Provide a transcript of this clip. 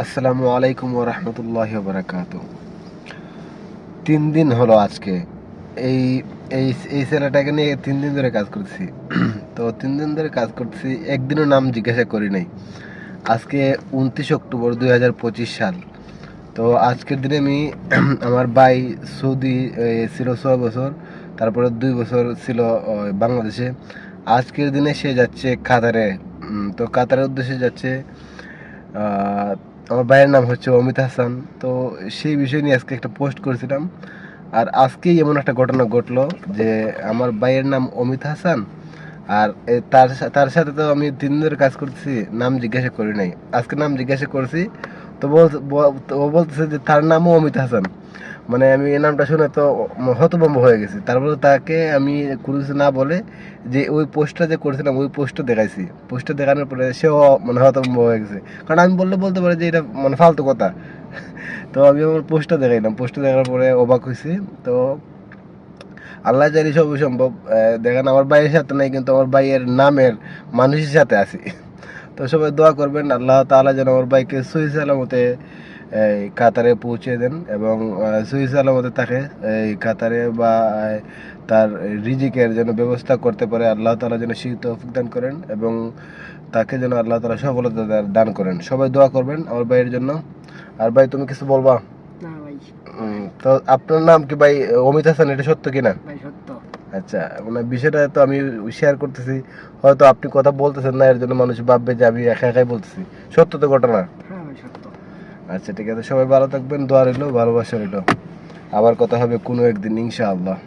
আসসালামু আলাইকুম ওয়া রাহমাতুল্লাহি ওয়া বারাকাতুহু। ৩ দিন হলো আজকে। এই এই এই ছেলেটাকে নিয়ে ৩ দিন ধরে কাজ করতেছি। তো ৩ দিন ধরে কাজ করতেছি, একদিনও নাম জিজ্ঞাসা করি নাই। আজকে ২৯ অক্টোবর ২০২৫ সাল। তো আজকের দিনে আমি আমার ভাই সৌদি ছিল ৬ বছর, তারপরে ২ বছর ছিল বাংলাদেশে। আজকের দিনে সে যাচ্ছে কাতারে। তো কাতারের উদ্দেশ্যে যাচ্ছে। আহ, আমার ভাইয়ের নাম হচ্ছে অমিত হাসান। তো সেই বিষয় নিয়ে আজকে একটা পোস্ট করেছিলাম। আর আজকেই এমন একটা ঘটনা ঘটলো যে আমার ভাইয়ের নাম অমিত হাসান, আর তার সাথে তো আমি ৩ দিন ধরে কাজ করতেছি, নাম জিজ্ঞাসা করি নাই। আজকে নাম জিজ্ঞাসা করছি, তো ও বলতেছে যে তার নামও অমিত হাসান। মানে আমি এই নামটা শুনে তো হতভম্ব হয়ে গেছি। তারপরে তাকে আমি কোনো কিছু না বলে যে ওই পোস্টটা যে করেছিলাম ওই পোস্টটা দেখাইছি। পোস্টটা দেখানোর পরে সেও মানে হতভম্ব হয়ে গেছে, কারণ আমি বলতে পারি যে এটা মানে ফালতু কথা। তো আমি আমার পোস্টটা দেখাইলাম, পোস্টটা দেখার পরে অবাক হয়েছি। তো আল্লাহ জানি সবই সম্ভব। দেখেন আমার ভাইয়ের সাথে নাই, কিন্তু আমার ভাইয়ের নামের মানুষের সাথে আছি। তো সবাই দোয়া করবেন আল্লাহ তাআলা যেন আমার ভাইকে সহি সালামতে এই কাতারে পৌঁছে দেন, এবং সহি সালামতে তাকে এই কাতারে বা তার রিজিকের যেন ব্যবস্থা করতে পারে আল্লাহ তাআলা, যেন সেই তৌফিক দান করেন, এবং তাকে যেন আল্লাহ তাআলা সফলতা দান করেন। সবাই দোয়া করবেন আমার ভাইয়ের জন্য। আর ভাই, তুমি কিছু বলবা? না ভাই, তো আপনার নাম কি ভাই অমিত হাসান, এটা সত্য কিনা? ভাই সত্য। আচ্ছা, মানে বিষয়টা তো আমি শেয়ার করতেছি, হয়তো আপনি কথা বলতেছেন না, এর জন্য মানুষ ভাববে যে আমি একা একাই বলতেছি। সত্য তো ঘটনা? হ্যাঁ ভাই সত্য। আচ্ছা ঠিক আছে, সবাই ভালো থাকবেন, দোয়া রইলো, ভালোবাসা রইলো। আবার কথা হবে কোনো একদিন ইনশাআল্লাহ।